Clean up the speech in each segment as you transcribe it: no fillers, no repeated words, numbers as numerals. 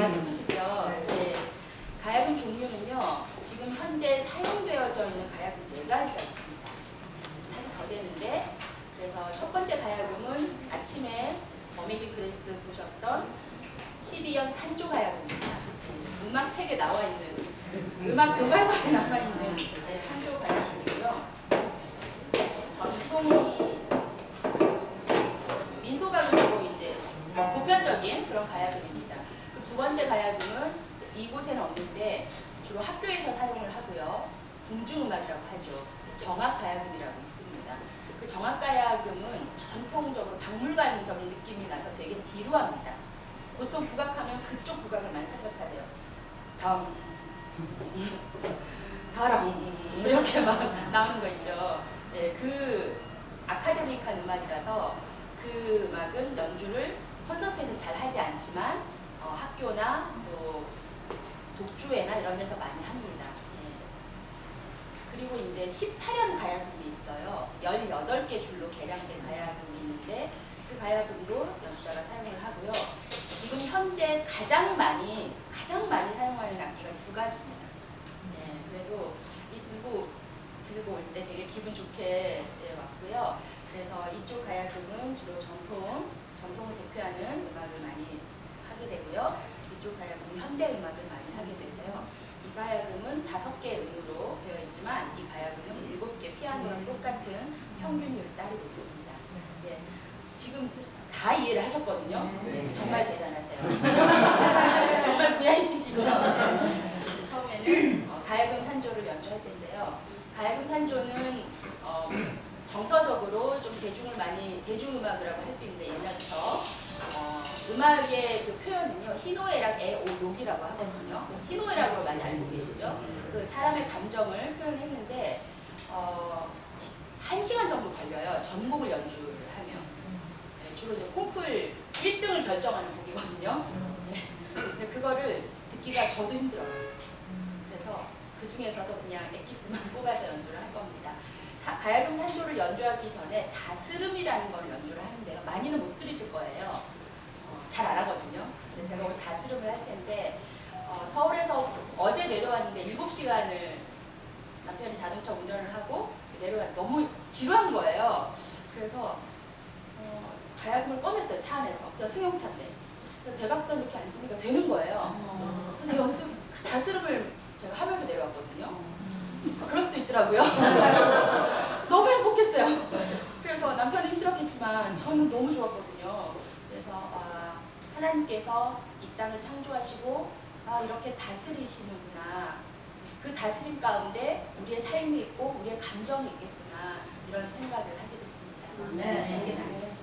아닌가 싶으시죠? 네. 가야금 종류는요, 지금 현재 사용되어져 있는 가야금 4가지가 있습니다. 사실 더 되는데, 그래서 첫 번째 가야금은 아침에 어메이징 그레이스 보셨던 12연 산조 가야금입니다. 음악책에 나와 있는, 음악 교과서에 나와 있는 산조 가야금이고요. 전통 민소가금으로 이제 보편적인 그런 가야금입니다. 그 두 번째 가야금은 이곳에는 없는데 주로 학교에서 사용을 하고요. 궁중음악이라고 하죠. 정악가야금이라고 있습니다. 그 정악가야금은 전통적으로 박물관적인 느낌이 나서 되게 지루합니다. 보통 국악하면 그쪽 국악을만 생각하세요. 당, 다랑 이렇게 막 나오는 거 있죠. 네, 그 아카데믹한 음악이라서 그 음악은 연주를 콘서트에서 잘 하지 않지만 학교나 또 독주회나 이런 데서 많이 합니다. 예. 그리고 이제 18연 가야금이 있어요. 18개 줄로 개량된 가야금이 있는데 그 가야금도 연주자가 사용을 하고요. 지금 현재 가장 많이 사용하는 악기가 2가지입니다. 예, 그래도 이 들고 올 때 되게 기분 좋게 왔고요. 그래서 이쪽 가야금은 주로 전통을 대표하는 음악을 많이 하게 되고요. 이쪽 가야금은 현대 음악을 많이 하게 돼서요. 이 가야금은 5개의 음으로 되어 있지만 이 가야금은 7개 피아노랑 똑같은 평균율을 따르고 있습니다. 네. 지금 다 이해를 하셨거든요. 정말 대단하세요. 정말 VIP시고요. 처음에는 가야금 산조를 연주할 텐데요. 가야금 산조는 정서적으로 좀 대중음악이라고 할 수 있는데 옛날부터 음악의 그 표현은요, 희노애락 애오욕이라고 하거든요. 희노애락으로 많이 알고 계시죠? 그 사람의 감정을 표현했는데 1시간 정도 걸려요. 전곡을 연주를 하면. 네, 주로 이제 콩쿨 1등을 결정하는 곡이거든요. 네. 근데 그거를 듣기가 저도 힘들어요. 그래서 그 중에서도 그냥 엑기스만 뽑아서 연주를 할 겁니다. 가야금 산조를 연주하기 전에 다스름이라는 걸 연주를 하는데요. 많이는 못 들으실 거예요. 잘 안 하거든요. 근데 제가 오늘 다스름을 할 텐데 서울에서 어제 내려왔는데 7시간을 남편이 자동차 운전을 하고 내려왔는데 너무 지루한 거예요. 그래서 가야금을 꺼냈어요. 차 안에서. 승용차인데. 대각선 이렇게 앉으니까 되는 거예요. 그래서 다스름을 제가 하면서 내려왔거든요. 그럴 수도 있더라고요. 너무 행복했어요. 그래서 남편은 힘들었겠지만 저는 너무 좋았거든요. 그래서 하나님께서 이 땅을 창조하시고 이렇게 다스리시는구나. 그 다스림 가운데 우리의 삶이 있고 우리의 감정이 있겠구나. 이런 생각을 하게 됐습니다. 네, 이게 나였습니다.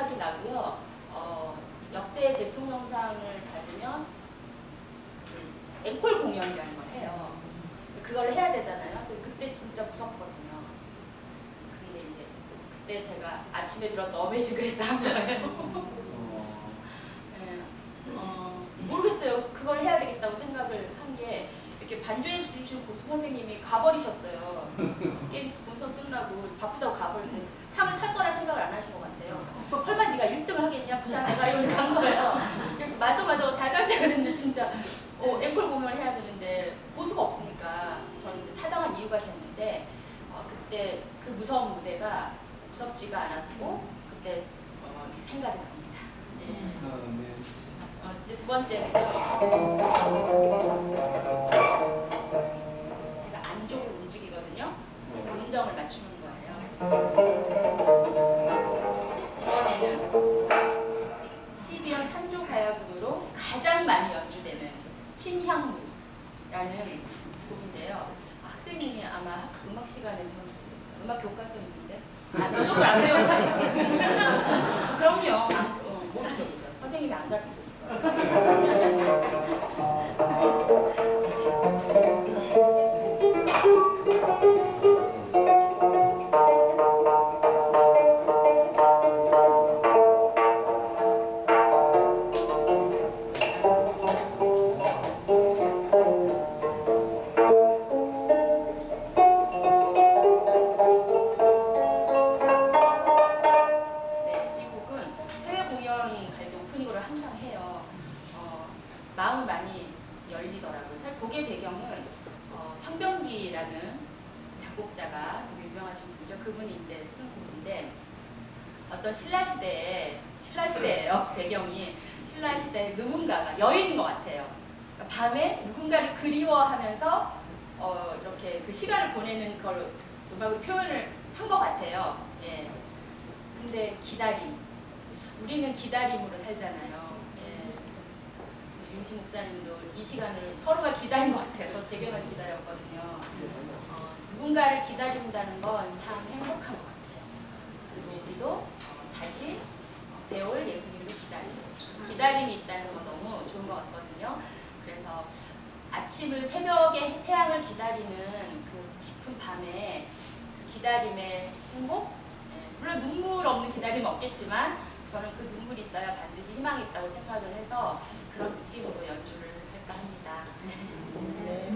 생각이 나고요. 역대 대통령상을 받으면 앵콜 공연이라는 걸 해요. 그걸 해야 되잖아요. 그때 진짜 무섭거든요. 근데 이제 그때 제가 아침에 들었던 어메이징그레이스 한 거예요. 모르겠어요. 그걸 해야 되겠다고 생각을 한 게 이렇게 반주해 주신 고수 선생님이 가버리셨어요. 게임 본선 끝나고 바쁘다고 가버렸어요. 상을 탈 거라 생각을 안 하신 것 같아요. 설마 네가 1등을 하겠냐 부산 내가 이러면서 간 거예요. 그래서 맞아 잘 가세요 그랬는데 진짜 앵콜 공연을 해야 되는데 고수가 없으니까 저는 이제 타당한 이유가 됐는데 그때 그 무서운 무대가 무섭지가 않았고 그때 생각이 납니다. 네. 이제 두 번째는요. 제가 안쪽으로 움직이거든요. 음정을 맞추는 거예요. 이번에는 12연 산조 가야금으로 가장 많이 연주되는 침향무라는 곡인데요. 학생이 아마 음악 시간에 배웠어요. 음악 교과서 있는데 이쪽을 안 배워요. 그럼요. 모르죠. 선생님이 안 가르치고 있어요. 마음이 많이 열리더라고요. 사실 곡의 배경은 황병기라는 작곡자가 되게 유명하신 분이죠. 그분이 이제 쓴 곡인데 어떤 신라시대예요. 배경이 신라시대 누군가가 여인인 것 같아요. 그러니까 밤에 누군가를 그리워하면서 이렇게 그 시간을 보내는 걸 음악으로 표현을 한 것 같아요. 예. 근데 기다림. 우리는 기다림으로 살잖아요. 윤시 목사님도 이 시간을 서로가 기다린 것 같아요. 저 되게 많이 기다렸거든요. 누군가를 기다린다는 건 참 행복한 것 같아요. 그리고 우리도 다시 배울 예수님을 기다리고 기다림이 있다는 건 너무 좋은 것 같거든요. 그래서 아침을 새벽에 태양을 기다리는 그 깊은 밤에 그 기다림의 행복? 물론 눈물 없는 기다림은 없겠지만 저는 그 눈물이 있어야 반드시 희망이 있다고 생각을 해서 그런 느낌으로 연주를 할까 합니다. 네.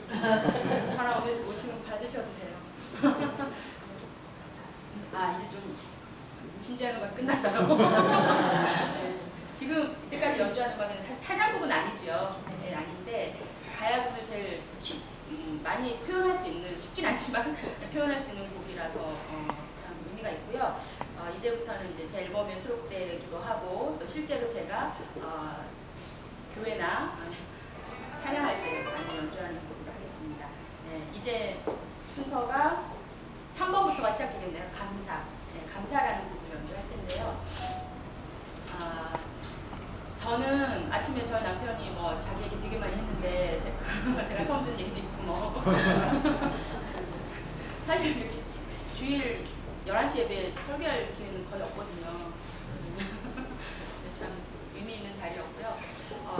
있습니다. 저랑 오늘 오시면 받으셔도 돼요. 아, 이제 좀 진지한 음악 끝났어요. 네. 지금 이때까지 연주하는 음악은 사실 찬양곡은 아니죠. 네, 아닌데 가야곡을 제일 많이 표현할 수 있는, 쉽진 않지만 표현할 수 있는 곡이라서 참 의미가 있고요. 이제부터는 이제 제 앨범에 수록되기도 하고 또 실제로 제가 교회나 찬양할 때 많이 연주하는 곡으로 하겠습니다. 네, 이제 순서가 3번부터가 시작되겠네요. 감사. 네, 감사라는 곡을 연주할 텐데요. 저는 아침에 저희 남편이 뭐 자기 얘기 되게 많이 했는데 제가 처음 듣는 얘기도 있고 뭐 사실 이렇게 주일 11시 예배 설교할 기회는 거의 없거든요. 참 의미 있는 자리였고요.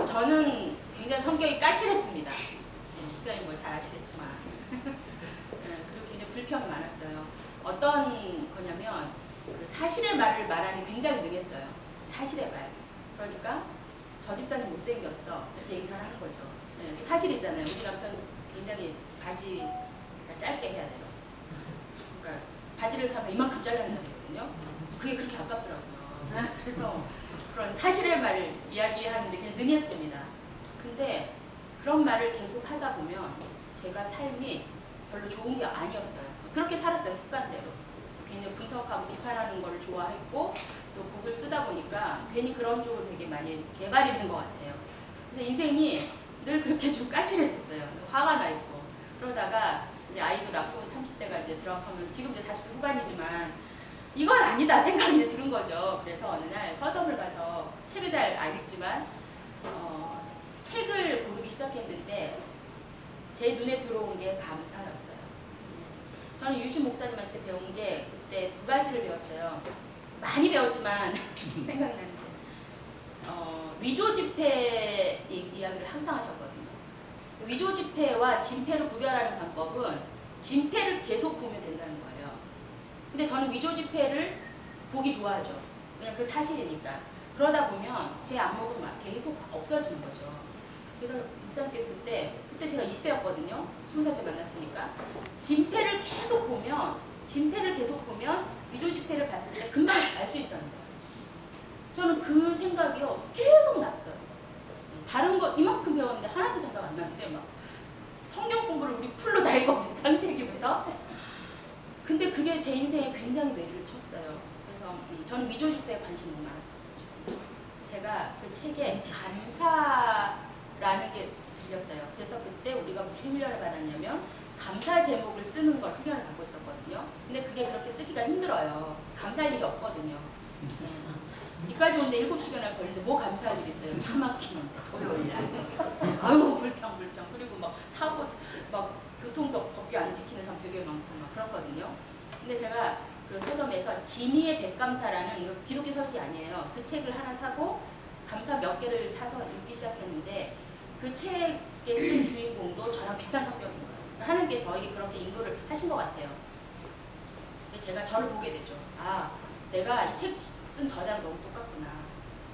저는 굉장히 성격이 까칠했습니다. 네, 목사님 뭐 잘 아시겠지만 그리고 굉장히 불평이 많았어요. 어떤 거냐면 사실의 말을 말하니 굉장히 능했어요. 사실의 말. 그러니까 저 집사님 못생겼어 이렇게 얘기 잘 하는 거죠. 네, 사실이잖아요. 우리 남편 굉장히 바지가 짧게 해야 돼요. 그러니까 바지를 사면 이만큼 잘라야 되거든요. 그게 그렇게 아깝더라고요. 그래서 그런 사실의 말을 이야기하는데 그냥 능했습니다. 근데 그런 말을 계속 하다 보면 제가 삶이 별로 좋은 게 아니었어요. 그렇게 살았어요. 습관대로. 괜히 분석하고 비판하는 걸 좋아했고 또 곡을 쓰다 보니까 괜히 그런 쪽으로 되게 많이 개발이 된 것 같아요. 그래서 인생이 늘 그렇게 좀 까칠했었어요. 화가 나 있고 그러다가 이제 아이도 낳고 30대가 이제 들어서면 지금 이제 40대 후반이지만 이건 아니다 생각이 들은 거죠. 그래서 어느 날 서점을 가서 책을 잘 안 읽지만 책을 고르기 시작했는데 제 눈에 들어온 게 감사였어요. 저는 유신 목사님한테 배운 게 그때 두 가지를 배웠어요. 많이 배웠지만 생각나는데 위조 지폐 이야기를 항상 하셨거든요. 위조 지폐와 진폐를 구별하는 방법은 진폐를 계속 보면 된다는 거예요. 근데 저는 위조 지폐를 보기 좋아하죠. 왜냐면 그 사실이니까. 그러다 보면 제 안목은 막 계속 없어지는 거죠. 그래서 목사님께서 그때 제가 20대였거든요. 20살 때 만났으니까. 진폐를 계속 보면 위조 지폐를 봤을 때 금방 알 수 있다는 거예요. 저는 그 생각이요 계속 났어요. 다른 거 이만큼 배웠는데 하나도 생각 안 나는데 막 성경 공부를 우리 풀로 다 했거든요. 창세기부터. 근데 그게 제 인생에 굉장히 매료를 쳤어요. 그래서 저는 위조 지폐에 관심이 너무 많았거든요. 제가 그 책에 감사라는 게 들렸어요. 그래서 그때 우리가 무슨 훈련을 받았냐면 감사 제목을 쓰는 걸 훈련을 받고 있었거든요. 근데 그게 그렇게 쓰기가 힘들어요. 감사할 일이 없거든요. 네. 이까지 오는데 7시간을 걸리는데 뭐 감사할 일이 있어요. 차 막히는데 토요일 날. 아유 불평. 그리고 막 사고 막 교통법규 안 지키는 사람 되게 많고 막 그렇거든요. 근데 제가 그 서점에서 진이의 백감사라는 이거 기독교 설교 아니에요. 그 책을 하나 사고 감사 몇 개를 사서 읽기 시작했는데 그 책에 쓴 주인공도 저랑 비슷한 성격인 거예요. 하는게 저에게 그렇게 인도를 하신 것 같아요. 근데 제가 저를 보게 되죠. 아, 내가 이 책 쓴 저자랑 너무 똑같구나.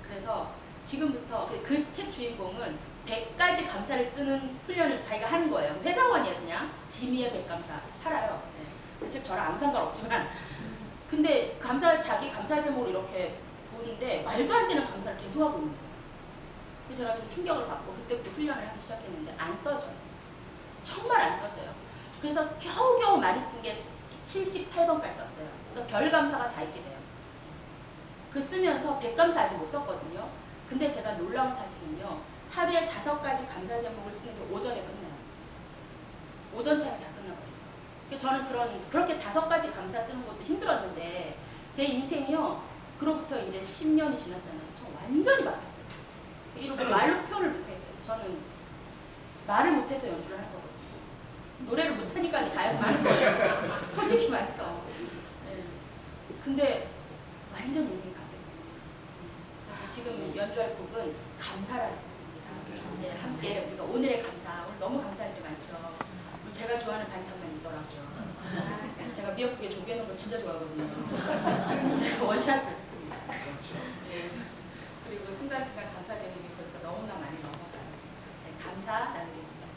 그래서 지금부터 그 책 주인공은 100가지 감사를 쓰는 훈련을 자기가 하는 거예요. 회사원이에요. 그냥 지미의 백감사 팔아요. 네. 그 책 저랑 아무 상관없지만 근데 자기 감사 제목을 이렇게 보는데 말도 안 되는 감사를 계속하고 있는 거예요. 그래서 제가 좀 충격을 받고 그때부터 훈련을 하기 시작했는데 안 써져요. 정말 안 써져요. 그래서 겨우겨우 많이 쓴 게 78번까지 썼어요. 그러니까 별 감사가 다 있게 돼요. 그 쓰면서 100감사 아직 못 썼거든요. 근데 제가 놀라운 사실은요. 하루에 5가지 감사 제목을 쓰는 게 오전에 끝나요. 오전 타임이 다 끝나버려요. 그래서 저는 그렇게 5가지 감사 쓰는 것도 힘들었는데 제 인생이요. 그로부터 이제 10년이 지났잖아요. 저 완전히 바뀌었어요. 이렇게 말로 표현을 못했어요. 저는 말을 못해서 연주를 하는 거거든요. 노래를 못하니까 가야금 하는 거예요. 솔직히 말해서. 네. 근데 완전 인생이 바뀌었습니다. 그래서 지금 연주할 곡은 감사라는 곡입니다. 네, 함께 우리가 오늘의 감사, 오늘 너무 감사할 때 많죠. 제가 좋아하는 반찬만 있더라고요. 제가 미역국에 조개 넣은 거 진짜 좋아하거든요. 원샷을 했습니다. 네. 그리고 순간순간 감사 제목이 벌써 너무나 많이 넘어가요. 네, 감사 나누겠습니다.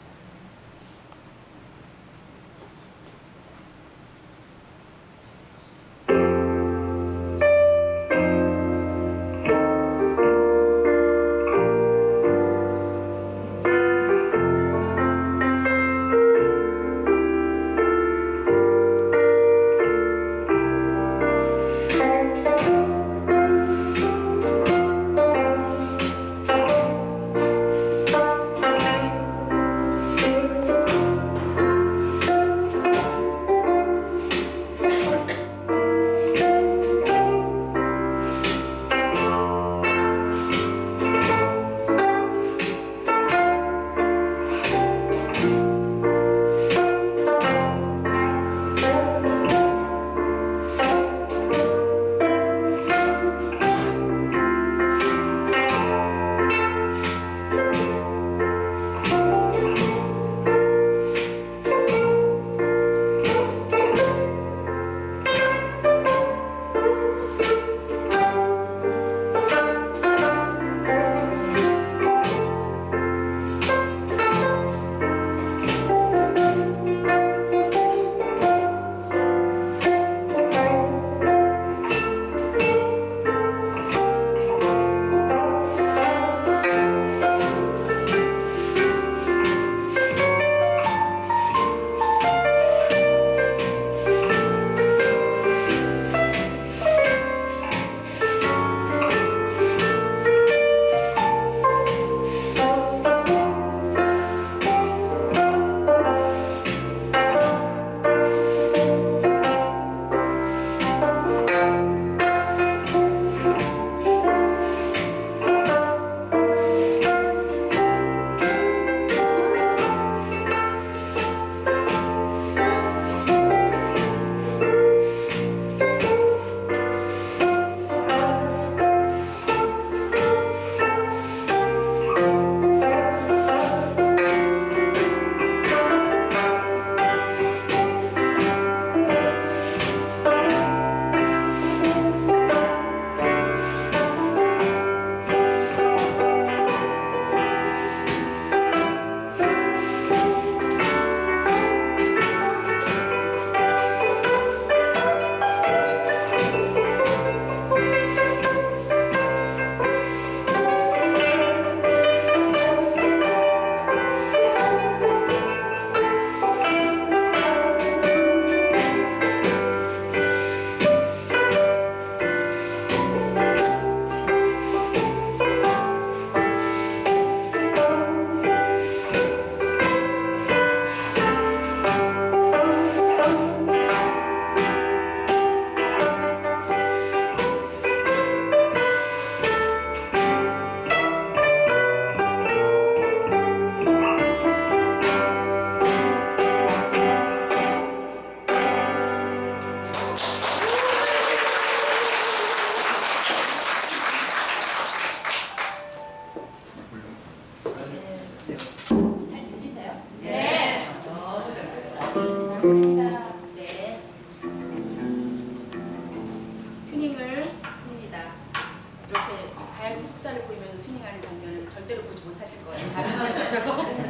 하실 거예요. 다른 분들처럼.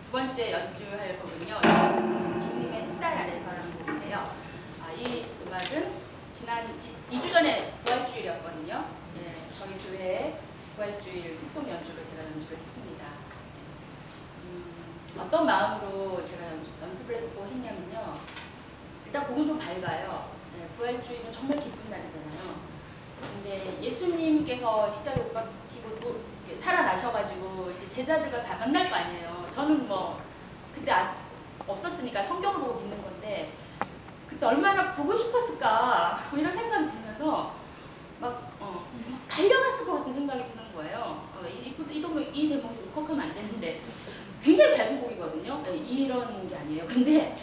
두 번째 연주할 곡은요, 주님의 햇살 아래서라는 곡인데요. 이 음악은 지난 2주 전에 부활주일이었거든요. 예, 저희 교회의 부활주일 특송 연주로 제가 연주를 했습니다. 어떤 마음으로 제가 연습을 했냐면요. 일단 곡은 좀 밝아요. 예, 부활주일은 정말 기쁜 날이잖아요. 근데 예수님께서 십자가에 못 박히고 살아나셔가지고 제자들과 다 만날 거 아니에요. 저는 뭐 그때 없었으니까 성경을 보고 믿는 건데 그때 얼마나 보고 싶었을까 뭐 이런 생각이 들면서 막 달려갔을 것 같은 생각이 드는 거예요. 이 대목에서 욱하면 안 되는데 굉장히 밝은 곡이거든요. 네, 이런 게 아니에요. 근데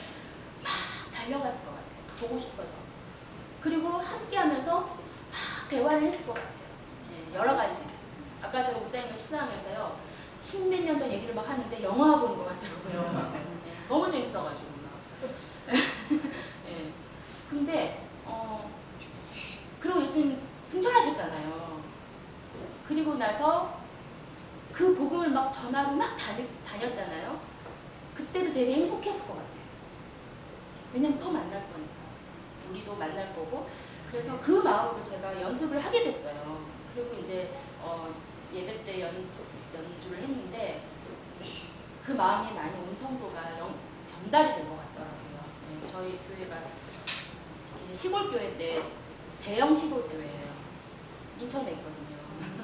막 달려갔을 것 같아요. 보고 싶어서. 그리고 함께하면서 막 대화를 했을 것 같아요. 네, 여러 가지. 아까 제가 목사님과 식사하면서요. 10몇 년 전 얘기를 막 하는데 영화 보는 것 같더라고요. 너무 재밌어가지고 막. 네. 근데 그리고 예수님 승천하셨잖아요. 그리고 나서 그 복음을 막 전하고 막 다녔잖아요. 그때도 되게 행복했을 것 같아요. 왜냐면 또 만날 거니까. 우리도 만날 거고. 그래서 그 마음으로 제가 연습을 하게 됐어요. 그리고 이제 예배 때 연주를 했는데 그 마음이 많이 온 성도가 전달이 된 것 같더라고요. 네, 저희 교회가 시골 교회인데 대형 시골 교회예요. 인천에 있거든요.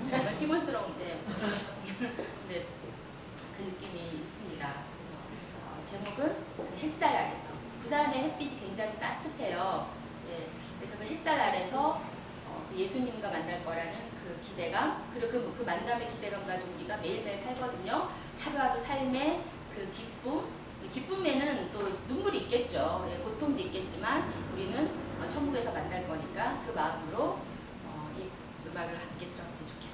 정말 시골스러운데 근데 그 느낌이 있습니다. 그래서 제목은 햇살 아래서. 부산의 햇빛이 굉장히 따뜻해요. 예, 그래서 그 햇살 아래서 예수님과 만날 거라는 그 기대감, 그리고 그 만남의 기대감 가지고 우리가 매일매일 살거든요. 하루하루 삶의 그 기쁨에는 또 눈물이 있겠죠. 예, 고통도 있겠지만 우리는 천국에서 만날 거니까 그 마음으로 이 음악을 함께 들었으면 좋겠습니다.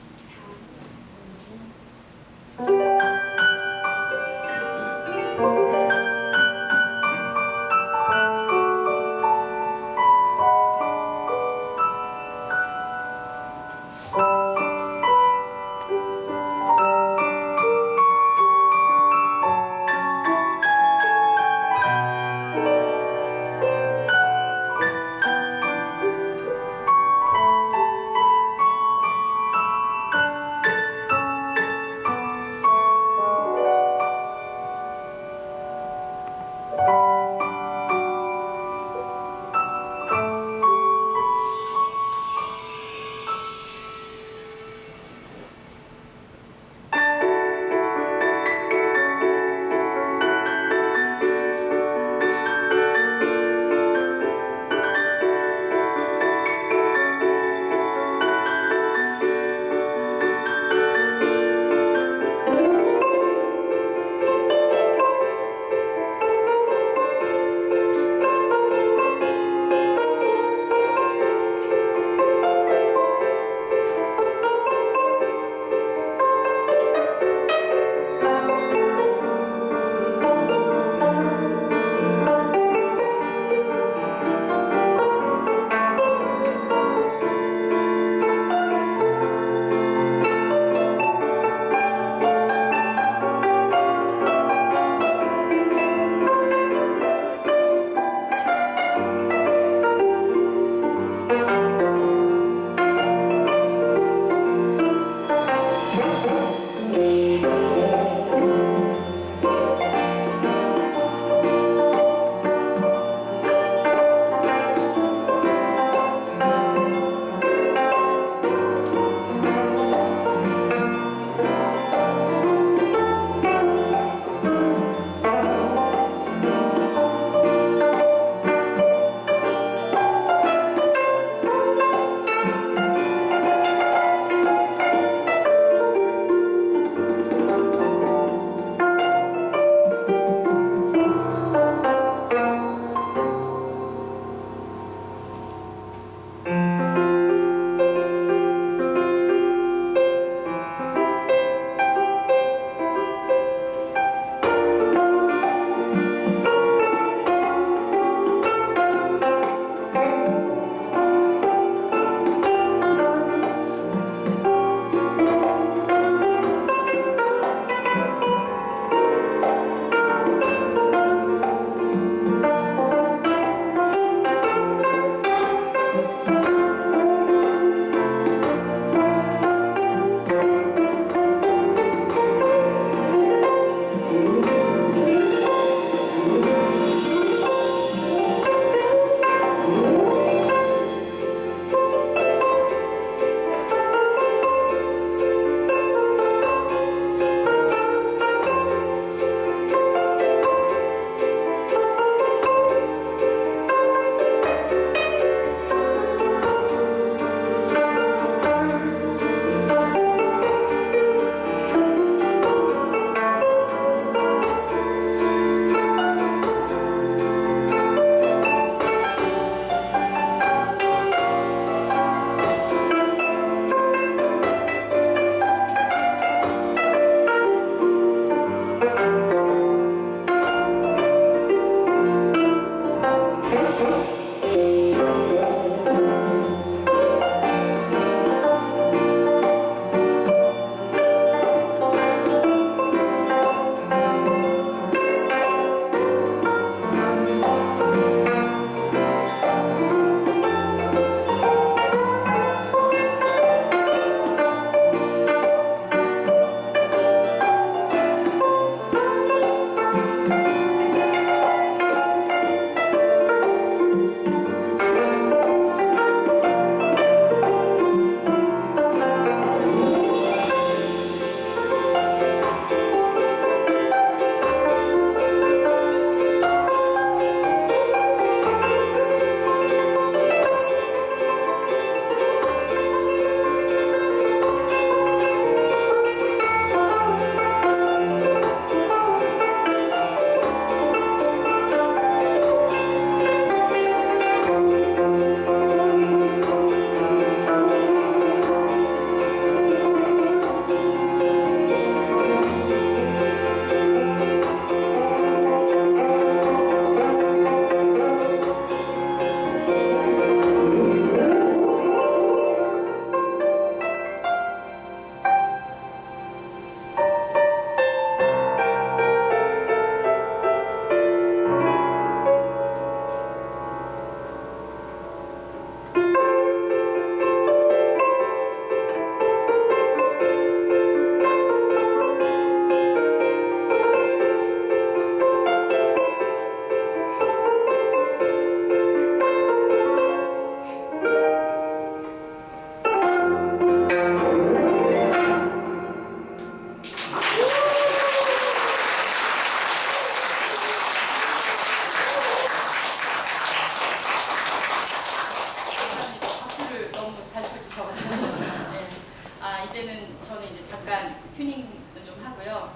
이제는 저는 이제 잠깐 튜닝도 좀 하고요.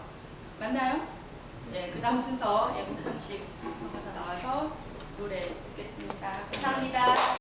맞나요? 네, 그 다음 순서 목현식 박사 나와서 노래 듣겠습니다. 감사합니다.